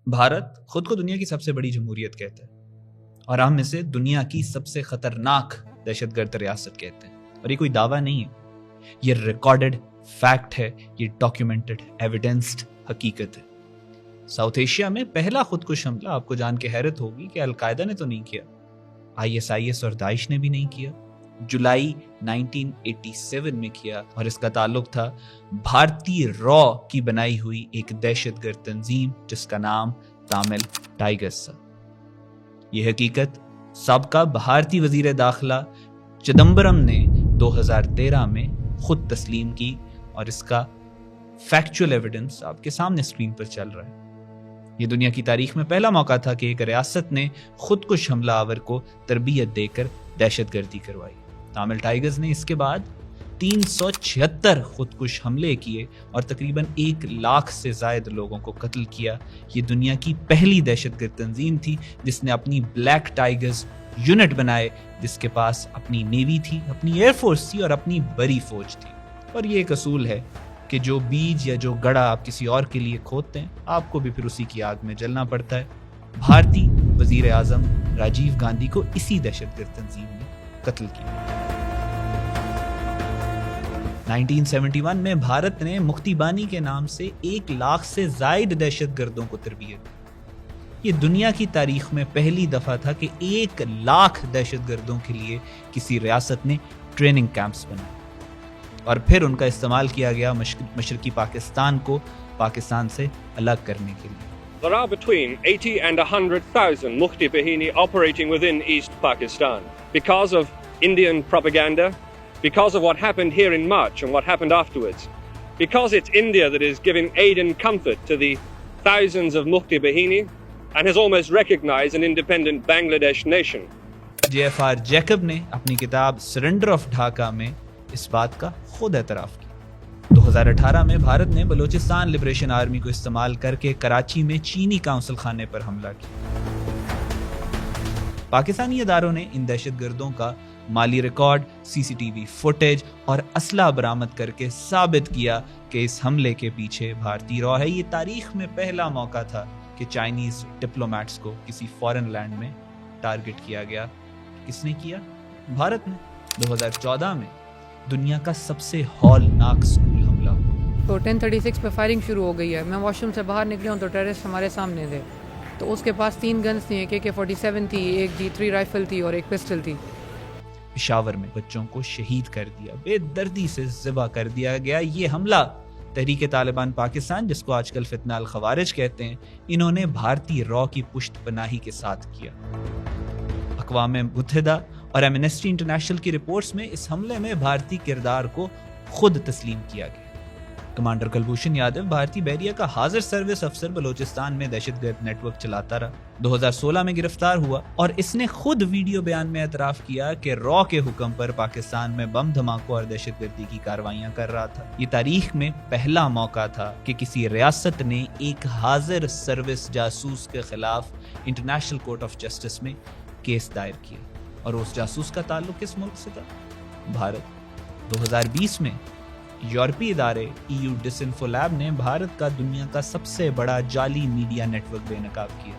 भारत खुद को दुनिया की सबसे बड़ी जमहूरियत कहता है और हम इसे दुनिया की सबसे खतरनाक दहशतगर्द रियासत कहते हैं। और ये कोई दावा नहीं है, ये रिकॉर्डेड फैक्ट है, ये डॉक्यूमेंटेड एविडेंस्ड हकीकत है। साउथ एशिया में पहला खुदकुश हमला आपको जान के हैरत होगी कि अलकायदा ने तो नहीं किया, ISIS और दाइश ने भी नहीं किया, जुलाई 1987 में किया और इसका ताल्लुक था भारतीय रॉ की बनाई हुई एक दहशतगर्द तंजीम जिसका नाम तामिल टाइगर्स था। यह हकीकत साबका भारतीय वजीर दाखिला चिदम्बरम ने 2013 में खुद तस्लीम की और इसका फैक्चुअल एविडेंस आपके सामने स्क्रीन पर चल रहा है। ये दुनिया की तारीख में पहला मौका था कि एक रियासत ने खुदकुश हमलावर को तरबियत देकर दहशतगर्दी करवाई। तामिल टाइगर्स ने इसके बाद 376 खुदकुश हमले किए और तकरीबन 1 लाख से ज्यादा लोगों को कत्ल किया। ये दुनिया की पहली दहशतगर्द तंजीम थी जिसने अपनी ब्लैक टाइगर्स यूनिट बनाए, जिसके पास अपनी नेवी थी, अपनी एयरफोर्स थी और अपनी बड़ी फौज थी। और ये एक असूल है कि जो बीज या जो गड़ा आप किसी और के लिए खोदते हैं, आपको भी फिर उसी की आग में जलना पड़ता है। भारतीय वजीर आजम राजीव गांधी को इसी दहशतगर्द तंजीम ने कत्ल किया। 1971 में भारत ने मुक्तिबानी के नाम से 1 लाख से ज्यादा दहशतगर्दों को तरबियत दी। ये दुनिया की तारीख में पहली दफा था कि 1 लाख दहशतगर्दों के लिए किसी रियासत ने ट्रेनिंग कैंप्स बनाए और फिर उनका इस्तेमाल किया गया मशरकी पाकिस्तान को पाकिस्तान से अलग करने के लिए। There are between 80 and 100,000 Mukti Bahini operating within East Pakistan. Because of Indian propaganda, because of what happened here in March and what happened afterwards, because it's India that is giving aid and comfort to the thousands of Mukti Bahini and has almost recognized an independent Bangladesh nation. JFR Jacob ने अपनी किताब surrender of Dhaka में इस बात का खुद एतराफ किया। 2018 में भारत ने बलूचिस्तान लिबरेशन आर्मी को इस्तेमाल करके कराची में चीनी काउंसिल खाने पर हमला किया। पाकिस्तानी इदारों ने इन दहशतगर्दों का माली रिकॉर्ड, CCTV फुटेज और असला बरामद करके साबित किया कि इस हमले के पीछे भारतीय रॉ है। ये तारीख में पहला मौका था कि चाइनीज डिप्लोमैट्स को किसी फॉरेन लैंड में टारगेट किया गया। किसने किया? भारत ने। 2014 में दुनिया का सबसे हौलनाक स्कूल हमला हुआ। तो 10:36 पे फायरिंग शुरू हो गई है। मैं वॉशरूम से बाहर निकली हूँ तो टेररिस्ट हमारे सामने थे। तो उसके पास 3 गन्स थी, एक AK-47 थी, एक G3 राइफल थी और एक पिस्टल थी। पेशावर में बच्चों को शहीद कर दिया, बेदर्दी से ज़िबा कर दिया गया। ये हमला तहरीक तालिबान पाकिस्तान, जिसको आजकल फितना अल खवारिज कहते हैं, इन्होंने भारतीय रॉ की पुष्टपनाही के साथ किया। अक़वाम मुत्तहिदा और एमनेस्टी इंटरनेशनल की रिपोर्ट्स में इस हमले में भारतीय किरदार को खुद तस्लीम किया गया। कमांडर कुलभूषण यादव भारतीय बहरिया का हाजिर सर्विस अफसर बलूचिस्तान में दहशतगर्द नेटवर्क चलाता रहा। 2016 में गिरफ्तार हुआ और इसने खुद वीडियो बयान में एतराफ किया कि रॉ के हुक्म पर पाकिस्तान में बम धमाकों और दहशतगर्दी की कार्रवाइयां कर रहा था। ये तारीख में पहला मौका था कि किसी रियासत ने एक हाजिर सर्विस जासूस के खिलाफ इंटरनेशनल कोर्ट ऑफ जस्टिस में केस दायर किया। और उस जासूस का ताल्लुक किस मुल्क से था? भारत। 2020 में यूरोपीय इदारे EU डिसइंफो लैब ने भारत का दुनिया का सबसे बड़ा जाली मीडिया नेटवर्क बेनकाब किया,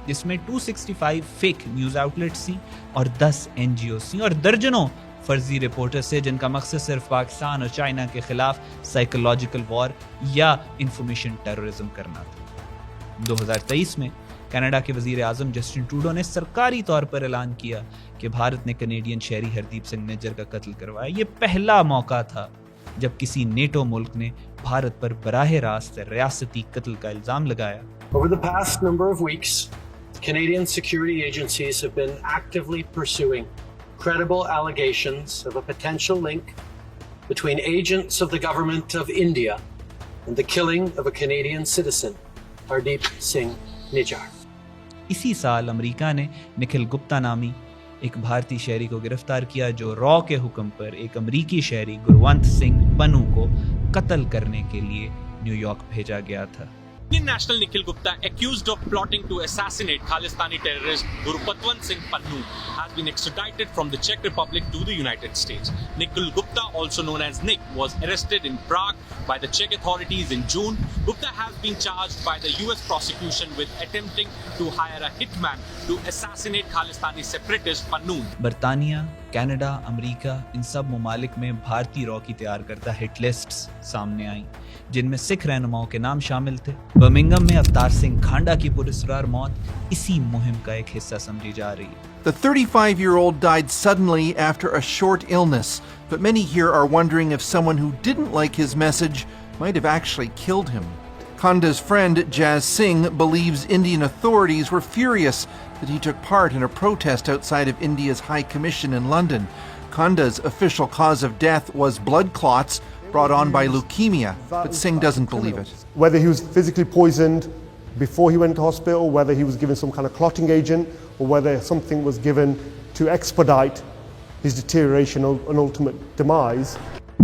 जिसमें 265 फेक न्यूज आउटलेट्स थी और 10 NGOs थी और दर्जनों फर्जी रिपोर्टर्स थे जिनका मकसद सिर्फ पाकिस्तान और चाइना के खिलाफ साइकोलॉजिकल वॉर या इंफॉर्मेशन टेररिज्म करना था। 2023 में कनाडा के वजीर आजम जस्टिन ट्रूडो ने सरकारी तौर पर ऐलान किया कि भारत ने कनेडियन शहरी हरदीप सिंह निज्जर का कत्ल करवाया। ये पहला मौका था जब किसी नेटो मुल्क ने भारत पर बराह रास्त रियासती कत्ल का इल्जाम लगाया। Over the past number of weeks, Canadian security agencies have been actively pursuing credible allegations of a potential link between agents of the government of India and the killing of a Canadian citizen, Hardeep Singh Nijjar. इसी साल America ने निखिल गुप्ता नामी एक भारतीय शहरी को गिरफ्तार किया जो रॉ के हुक्म पर एक अमेरिकी शहरी गुरवंत सिंह पन्नू को कत्ल करने के लिए न्यूयॉर्क भेजा गया था। Indian national Nikhil Gupta, accused of plotting to assassinate Khalistani terrorist Gurupatwant Singh Pannu, has been extradited from the Czech Republic to the United States. Nikhil Gupta, also known as Nick, was arrested in Prague by the Czech authorities in June, Gupta has been charged by the US prosecution with attempting to hire a hitman to assassinate Khalistani separatist Pannoon. बरतानिया, Canada, America, इन सब ममालिक में भारतीय raw की तैयार करता hit lists सामने आई, जिनमें सिख रहनुमाओं के नाम शामिल थे। बर्मिंघम में अवतार सिंह खांडा की पुरस्कार मौत इसी मुहिम का एक हिस्सा समझी जा रही है। The 35-year-old died suddenly after a short illness, but many here are wondering if someone who didn't like his message might have actually killed him. Khanda's friend Jazz Singh believes Indian authorities were furious that he took part in a protest outside of India's High Commission in London. Khanda's official cause of death was blood clots brought on by leukemia, but Singh doesn't believe it. Whether he was physically poisoned before he went to hospital, whether he was given some kind of clotting agent, or whether something was given to expedite his deterioration and ultimate demise.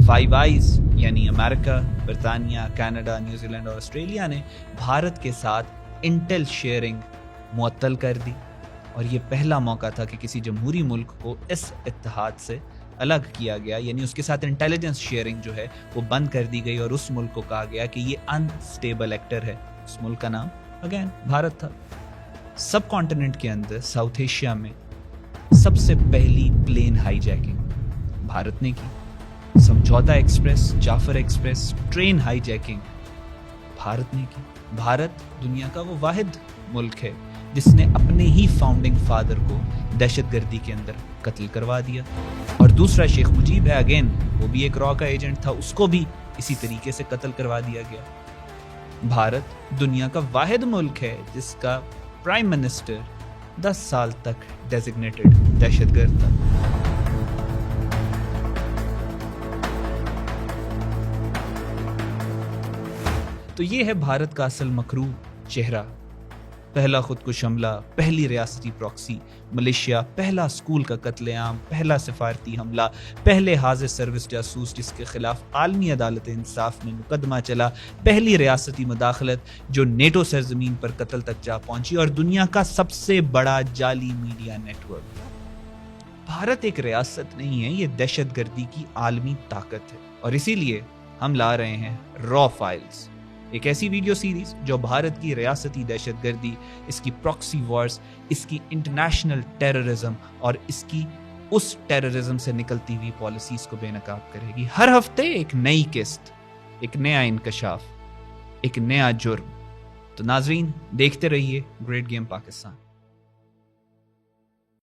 Five eyes यानी America, बरतानिया, Canada, New Zealand और Australia ने भारत के साथ Intel sharing मुअत्तल कर दी, और ये पहला मौका था कि किसी जमहूरी मुल्क को इस इत्तेहाद से अलग किया गया, यानी उसके साथ इंटेलिजेंस शेयरिंग जो है वो बंद कर दी गई और उस मुल्क को कहा गया कि ये अनस्टेबल एक्टर है। उस मुल्क का नाम अगेन भारत था। सब कॉन्टिनेंट के अंदर साउथ एशिया में सबसे पहली प्लेन हाईजैकिंग भारत ने की। Samjhauta express, Jaffar express, train hijacking Bharat ने की। भारत दुनिया का वो वाहिद मुल्क है जिसने अपने ही फाउंडिंग फादर को दहशतगर्दी के अंदर कत्ल करवा दिया। और दूसरा शेख मुजीब है, अगेन वो भी एक रॉ का एजेंट था, उसको भी इसी तरीके से कत्ल करवा दिया गया। भारत दुनिया का वाहिद मुल्क है जिसका प्राइम मिनिस्टर 10 साल तक डेजिग्नेटेड दहशतगर्द था। तो ये है भारत का असल मकरू चेहरा। पहला खुदकुश हमला, पहली रियासती प्रॉक्सी, मलेशिया, पहला स्कूल का कत्लेआम, पहला सिफारती हमला, पहले हाजिर सर्विस जासूस जिसके खिलाफ आलमी अदालत इंसाफ में मुकदमा चला, पहली रियासती मुदाखलत जो नेटो सरजमीन पर कत्ल तक जा पहुंची, और दुनिया का सबसे बड़ा जाली मीडिया नेटवर्क। भारत एक रियासत नहीं है, ये दहशतगर्दी की आलमी ताकत है, और इसीलिए हम ला रहे हैं रॉ फाइल्स, एक ऐसी वीडियो सीरीज जो भारत की रियासती दहशतगर्दी, इसकी प्रॉक्सी वॉर्स, इसकी इंटरनेशनल टेररिज्म और इसकी उस टेररिज्म से निकलती हुई पॉलिसीज को बेनकाब करेगी। हर हफ्ते एक नई किस्त, एक नया इंकशाफ, एक नया जुर्म। तो नाजरीन देखते रहिए ग्रेट गेम पाकिस्तान।